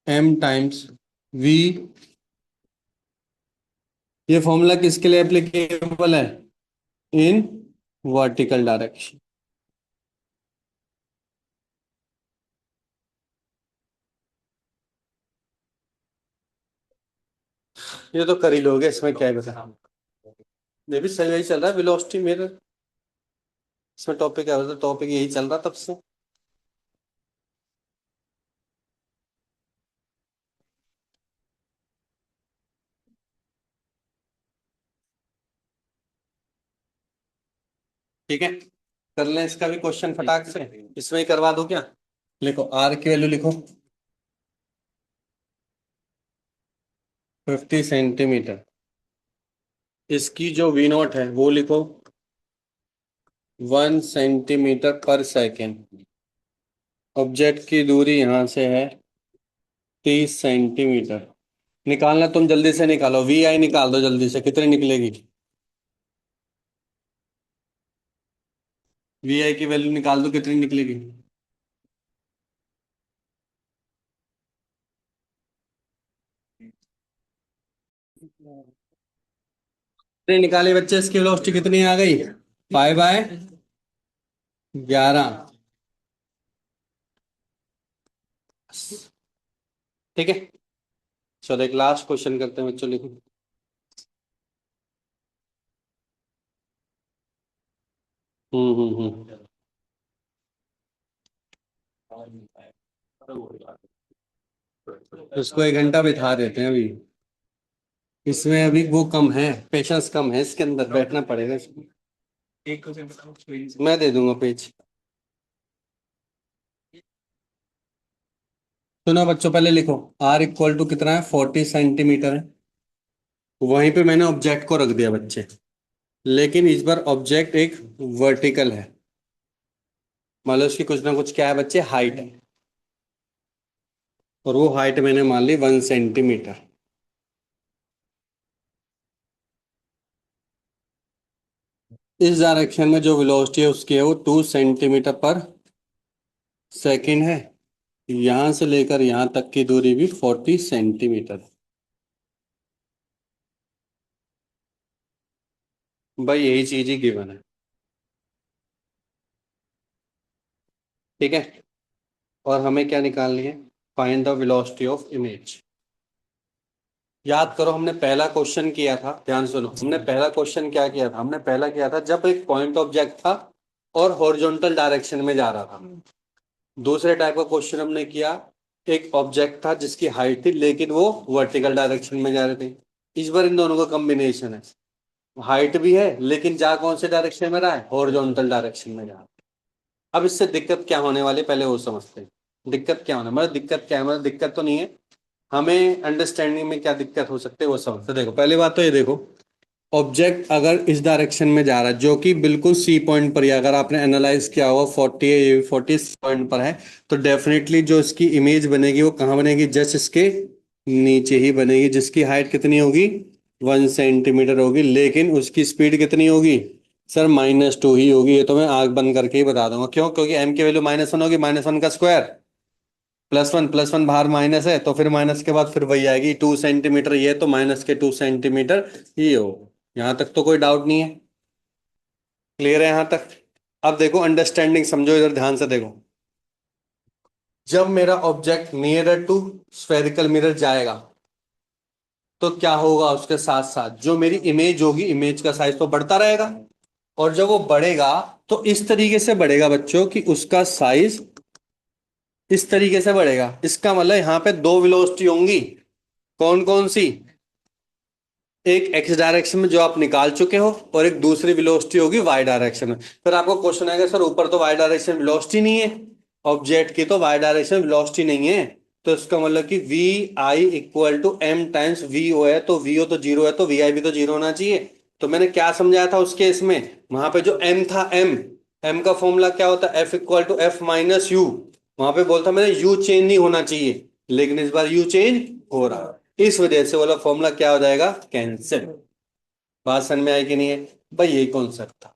m टाइम्स V। ये फॉर्मूला किसके लिए एप्लीकेबल है? इन वर्टिकल डायरेक्शन। ये तो कर ही लोगे, इसमें क्या है बता। ये भी सही, यही चल रहा है वेलोसिटी मेरे। इसमें टॉपिक क्या होता है? टॉपिक यही चल रहा तब से। ठीक है, कर लें इसका भी क्वेश्चन फटाक से। इसमें ही करवा दो क्या? लिखो आर की वैल्यू लिखो 50 सेंटीमीटर। इसकी जो V0 है वो लिखो 1 सेंटीमीटर पर सेकेंड। ऑब्जेक्ट की दूरी यहां से है 30 सेंटीमीटर। निकालना तुम जल्दी से निकालो, वी आई निकाल दो जल्दी से, कितनी निकलेगी? वी आई की वैल्यू निकाल दो, कितनी निकलेगी? कितनी निकाली बच्चे, इसकी वेलोसिटी कितनी आ गई? 5/11। ठीक है, चलो एक लास्ट क्वेश्चन करते हैं बच्चों, लिखो। हम्म। उसको 1 घंटा बिठा देते हैं अभी, इसमें अभी वो कम है, पेशेंस कम है इसके अंदर, बैठना पड़ेगा इसमें। मैं दे दूंगा पेज। सुनो बच्चों, पहले लिखो। आर इक्वल टू कितना है, 40 सेंटीमीटर है। वहीं पे मैंने ऑब्जेक्ट को रख दिया बच्चे, लेकिन इस बार ऑब्जेक्ट एक वर्टिकल है, मान लो उसकी कुछ ना कुछ क्या है बच्चे, हाइट है। और वो हाइट मैंने मान ली 1 सेंटीमीटर। इस डायरेक्शन में जो वेलोसिटी है उसकी है वो 2 सेंटीमीटर पर सेकेंड है। यहां से लेकर यहां तक की दूरी भी 40 सेंटीमीटर। भाई यही चीज ही गिवन है। ठीक है, और हमें क्या निकालनी है? Find the velocity of image. याद करो, हमने पहला क्वेश्चन किया था, ध्यान सुनो, हमने पहला क्वेश्चन क्या किया था? हमने पहला किया था जब एक पॉइंट ऑब्जेक्ट था और हॉरिजॉन्टल डायरेक्शन में जा रहा था। दूसरे टाइप का क्वेश्चन हमने किया, एक ऑब्जेक्ट था जिसकी हाइट थी लेकिन वो वर्टिकल डायरेक्शन में जा रहे थे। इस बार इन दोनों का कॉम्बिनेशन है, हाइट भी है लेकिन जा कौन से डायरेक्शन में रहा है, हॉरिजॉन्टल डायरेक्शन में जा रहा है। अब इससे दिक्कत क्या होने वाली है, पहले वो समझते हैं। दिक्कत क्या होने, मतलब दिक्कत क्या है, मतलब दिक्कत तो नहीं है, हमें अंडरस्टैंडिंग में क्या दिक्कत हो सकती है वो समझते हैं। देखो पहली बात तो ये देखो, ऑब्जेक्ट अगर इस डायरेक्शन में जा रहा है जो कि बिल्कुल सी पॉइंट पर ही है, अगर आपने एनालाइज किया होगा 40 पॉइंट पर है, तो डेफिनेटली जो इसकी इमेज बनेगी वो कहाँ बनेगी, जस्ट इसके नीचे ही बनेगी, जिसकी हाइट कितनी होगी, 1 सेंटीमीटर होगी, लेकिन उसकी स्पीड कितनी होगी? सर -2 ही होगी। ये तो मैं आंख बंद करके ही बता दूंगा, क्यों? क्योंकि एम की वैल्यू -1 होगी, -1 का स्क्वायर +1, +1 बाहर माइनस है, तो फिर माइनस के बाद फिर वही आएगी, 2 सेंटीमीटर ये, तो माइनस के 2 सेंटीमीटर ये हो। यहाँ तक तो कोई डाउट नहीं है, क्लियर है यहाँ तक? अब देखो अंडरस्टैंडिंग समझो, इधर ध्यान से देखो। जब मेरा object nearer to spherical mirror जाएगा तो क्या होगा, उसके साथ साथ जो मेरी इमेज होगी, इमेज का साइज तो बढ़ता रहेगा। और जब वो बढ़ेगा तो इस तरीके से बढ़ेगा बच्चों कि उसका साइज इस तरीके से बढ़ेगा। इसका मतलब यहाँ पे दो वेलोसिटी होंगी, कौन कौन सी? एक एक्स डायरेक्शन में जो आप निकाल चुके हो, और एक दूसरी वेलोसिटी होगी वाई डायरेक्शन में। फिर आपको क्वेश्चन आएगा, सर ऊपर तो वाई डायरेक्शन वेलोसिटी नहीं है, ऑब्जेक्ट की तो वाई डायरेक्शन वेलोसिटी नहीं है, तो इसका मतलब कि V I equal to M times V O है, तो वी ओ तो जीरो है, तो वी आई भी तो जीरो होना चाहिए। तो मैंने क्या समझाया था उस केस में, वहां पे जो एम था, एम एम का फॉर्मूला क्या होता है, F equal to F minus U. वहां पे बोलता मैंने यू चेंज नहीं होना चाहिए, लेकिन इस बार यू चेंज हो रहा है, इस वजह से वाला फॉर्मूला क्या हो जाएगा, कैंसिल। बात समझ में आई कि नहीं है? भाई यही कॉन्सेप्ट था,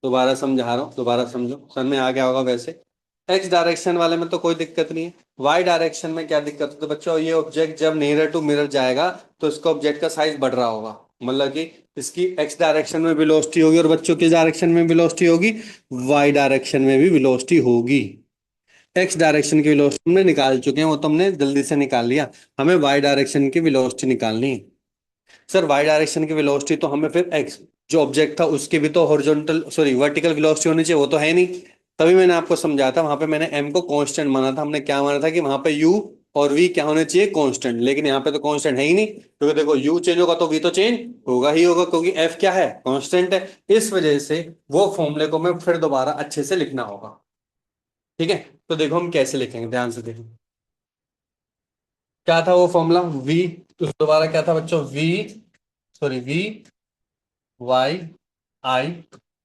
दोबारा समझा रहा हूँ, दोबारा समझो, समझ में आ गया होगा वैसे। एक्स डायरेक्शन वाले में तो कोई दिक्कत नहीं है, वाई डायरेक्शन में क्या दिक्कत है? तो बच्चों ये ऑब्जेक्ट जब नियरर टू मिरर जाएगा तो इसका ऑब्जेक्ट का साइज बढ़ रहा होगा, मतलब कि इसकी एक्स डायरेक्शन में वेलोसिटी होगी, और बच्चों की डायरेक्शन में वेलोसिटी होगी, वाई डायरेक्शन में भी वेलोसिटी होगी। एक्स डायरेक्शन की वेलोसिटी हमने निकाल चुके हैं, वो तो हमने जल्दी से निकाल लिया, हमें वाई डायरेक्शन की वेलोसिटी निकालनी है। सर वाई डायरेक्शन की वेलोसिटी तो हमें फिर एक्स जो ऑब्जेक्ट था उसकी भी तो हॉरिजॉन्टल सॉरी वर्टिकल वेलोसिटी होनी चाहिए, वो तो है नहीं। तभी मैंने आपको समझाया था, वहां पे मैंने एम को कांस्टेंट माना था, हमने क्या माना था कि वहां पे यू और वी क्या होने चाहिए, कांस्टेंट, लेकिन यहाँ पे तो कांस्टेंट है ही नहीं, क्योंकि देखो यू चेंज होगा तो वी तो चेंज होगा ही होगा, क्योंकि एफ क्या है, कांस्टेंट है। इस वजह से वो फॉर्मूले को मैं फिर दोबारा अच्छे से लिखना होगा। ठीक है, तो देखो हम कैसे लिखेंगे, ध्यान से देखो। क्या था वो फॉर्मूला, वी, दोबारा क्या था बच्चों, V sorry V Y I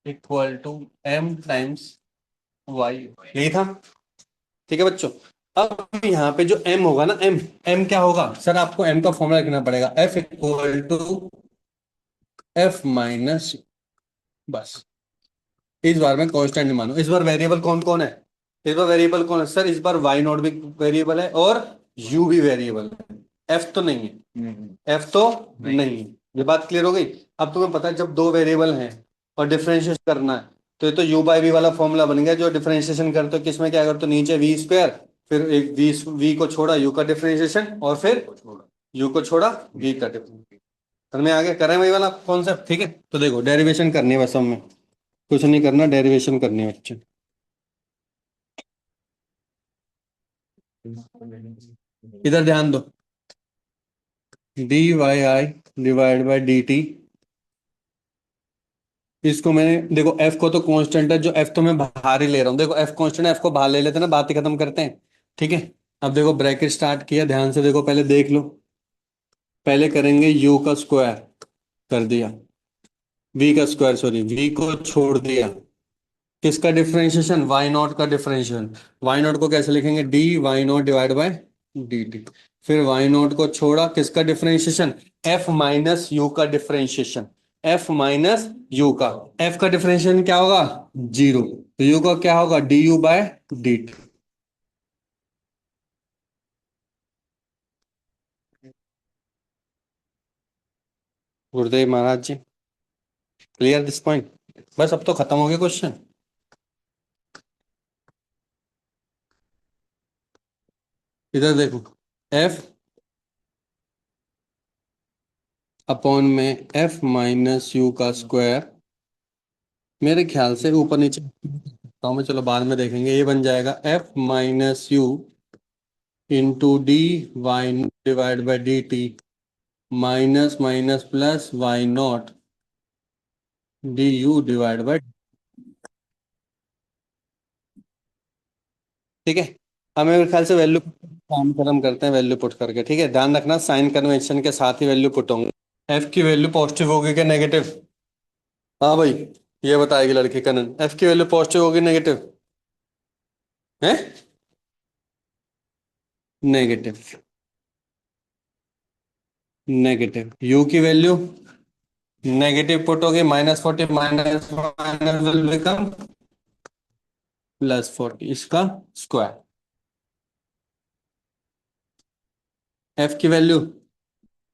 equal to M times Y, यही था। ठीक है बच्चों, अब यहाँ पे जो m होगा ना, m m क्या होगा सर, आपको m का फॉर्मूला लिखना पड़ेगा, f equal to f minus, बस। इस बार में कांस्टेंट नहीं मानो, इस बार वेरिएबल कौन कौन है, इस बार वेरिएबल कौन है सर, इस बार वाई नॉट भी वेरिएबल है और u भी वेरिएबल है, f तो नहीं है, f तो नहीं है। ये बात क्लियर हो गई। अब तुम्हें पता है जब दो वेरिएबल हैं और डिफरेंशिएट करना है, तो ये तो u बाई वी वाला फॉर्मूला बन गया, जो डिफरेंशिएशन करते हो किसमें क्या करते हो, नीचे वी स्क्वायर, फिर एक वी को छोड़ा u का डिफरेंशिएशन, और फिर u को छोड़ा v का डिफरेंशिएशन। समझ में आगे करें वही वाला कॉन्सेप्ट, ठीक है। तो देखो डेरिवेशन करनी है बस हमें, कुछ नहीं करना, डेरिवेशन करनी है बच्चे। इधर ध्यान दो, D Y I divide by D T, इसको मैंने देखो एफ को तो कांस्टेंट है, जो एफ तो मैं बाहर ही ले रहा हूँ, देखो एफ कांस्टेंट है, एफ को बाहर ले लेते हैं ना, बात ही खत्म करते हैं, ठीक है। अब देखो ब्रैकेट स्टार्ट किया, ध्यान से देखो, पहले देख लो, पहले करेंगे यू का स्क्वायर, कर दिया, वी का स्क्वायर, सॉरी वी को छोड़ दिया, किसका डिफरेंशिएशन, वाई नॉट का डिफरेंशिएशन, वाई नॉट को कैसे लिखेंगे, D Y naught divide by D T, फिर वाई नॉट को छोड़ा, किसका डिफरेंशिएशन, एफ माइनस यू का डिफरेंशिएशन, एफ माइनस यू का, एफ का डिफरेंशिएशन क्या होगा, जीरो, तो यू का क्या होगा, D U by D T. Gurudev Maharaj ji, clear this point, बस अब तो खत्म हो गया क्वेश्चन। इधर देखो, एफ अपॉन में एफ माइनस यू का स्क्वायर, मेरे ख्याल से ऊपर नीचे तो में, चलो बाद में देखेंगे, ये बन जाएगा F minus U into D Y divide by D T, minus minus plus Y naught D U divide by, ठीक है। अब मेरे ख्याल से वैल्यू काम खत्म करते हैं, वैल्यू पुट करके, ठीक है, ध्यान रखना साइन कन्वेंशन के साथ ही वैल्यू पुट होंगे। एफ की वैल्यू पॉजिटिव होगी क्या नेगेटिव, हाँ भाई, ये बताएगी लड़की कनन, एफ की वैल्यू पॉजिटिव होगी नेगेटिव है, नेगेटिव, नेगेटिव, यू की वैल्यू नेगेटिव पुट होगी, -40 माइनस माइनस विल बिकम +40, इसका स्क्वायर, एफ की वैल्यू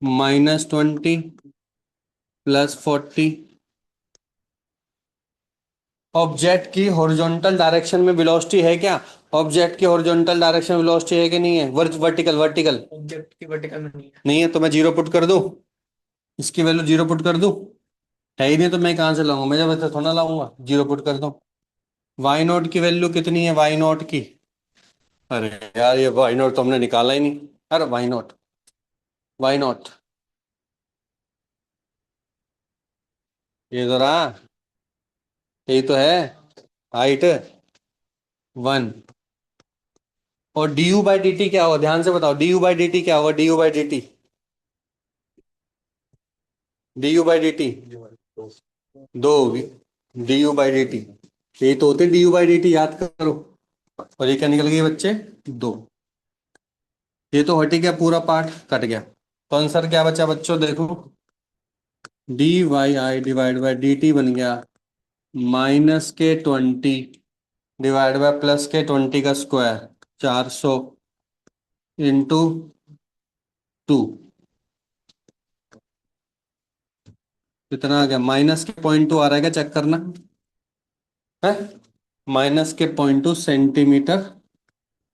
-20 +40, ऑब्जेक्ट की हॉरिजॉन्टल डायरेक्शन में वेलोसिटी है क्या, ऑब्जेक्ट की हॉरिजॉन्टल डायरेक्शन में वेलोसिटी है कि नहीं है, वर्टिकल, वर्टिकल ऑब्जेक्ट की वर्टिकल में नहीं है। नहीं है, तो मैं जीरो पुट कर दूं, इसकी वैल्यू जीरो पुट कर दूं, है ही नहीं तो मैं कहाँ से लाऊंगा, मैं जब ऐसे थोड़ा लाऊंगा, जीरो पुट कर दूं। वाई नॉट की वैल्यू कितनी है, वाई नॉट की, अरे यार ये वाई नॉट तो हमने निकाला ही नहीं, अरे वाई नॉट, वाई नॉट, ये तो रहा, यही तो है, हाइट 1, और D you by D T क्या होगा, ध्यान से बताओ, D you by D T क्या होगा, D you by D T, D you by D T दो होगी, D you by D T, यही तो होते D you by D T, याद करो, और ये क्या निकल गई बच्चे, दो, ये तो हट गया, पूरा पार्ट कट गया, तो आंसर क्या बचा बच्चों, देखो D Y I divide by D T बन गया -20 डिवाइड बाय +20 का स्क्वायर, 400 इंटू 2, कितना आ गया, माइनस के 0.2 आ रहा है क्या, चेक करना है, -0.2 सेंटीमीटर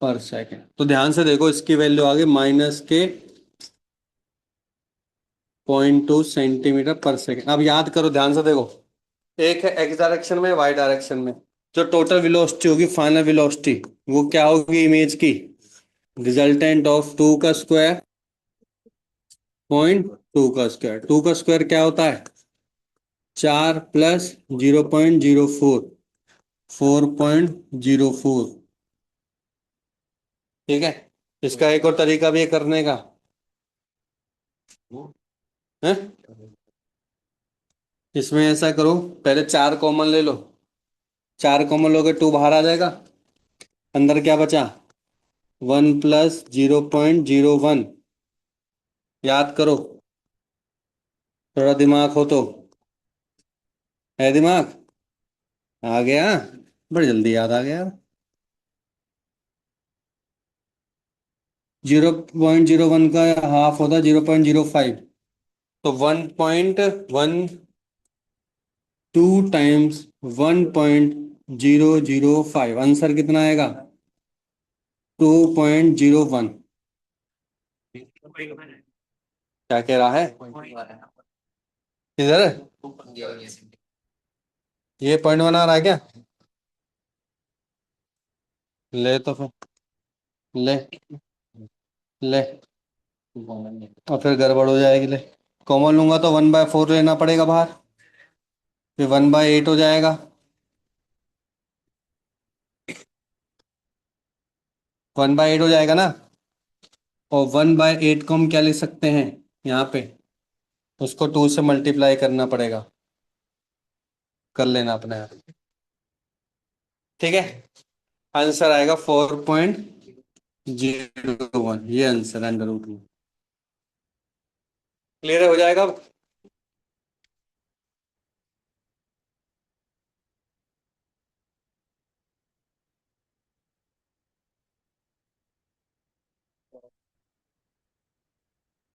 पर सेकेंड, तो ध्यान से देखो, इसकी वैल्यू आ गई -0.2 सेंटीमीटर पर सेकेंड। अब याद करो, ध्यान से देखो, एक है एक्स डायरेक्शन में, वाई डायरेक्शन में, जो टोटल वेलोसिटी होगी, फाइनल वेलोसिटी, वो क्या होगी इमेज की, रिजल्टेंट ऑफ 2 का स्क्वायर 0.2 का स्क्वायर, 2 का स्क्वायर क्या होता है, 4 प्लस 0.04, 4.04, ठीक है। इसका एक और तरीका भी है करने का, है, इसमें ऐसा करो, पहले 4 कॉमन ले लो, 4 कॉमन लोगे 2 बाहर आ जाएगा, अंदर क्या बचा 1 + 0.01। याद करो, थोड़ा दिमाग हो तो। है दिमाग? आ गया? बड़ी जल्दी याद आ गया यार। 0.01 का हाफ होता है 0.05। तो 1.12 टाइम्स 1.005, आंसर कितना आएगा? 2.01। क्या कह रहा है? इधर ये पॉइंट बना रहा है क्या? ले तो फिर, ले, ले, और फिर गड़बड़ हो जाएगी। ले, कॉमन लूंगा तो 1/4 लेना पड़ेगा बाहर, फिर 1/8 हो जाएगा। 1/8 हो जाएगा ना। और 1/8 को हम क्या लिख सकते हैं यहाँ पे? उसको 2 से मल्टीप्लाई करना पड़ेगा। कर लेना अपने आप। ठीक है, आंसर आएगा 4.01, ये आंसर अंडर रूट में। क्लियर हो जाएगा अब?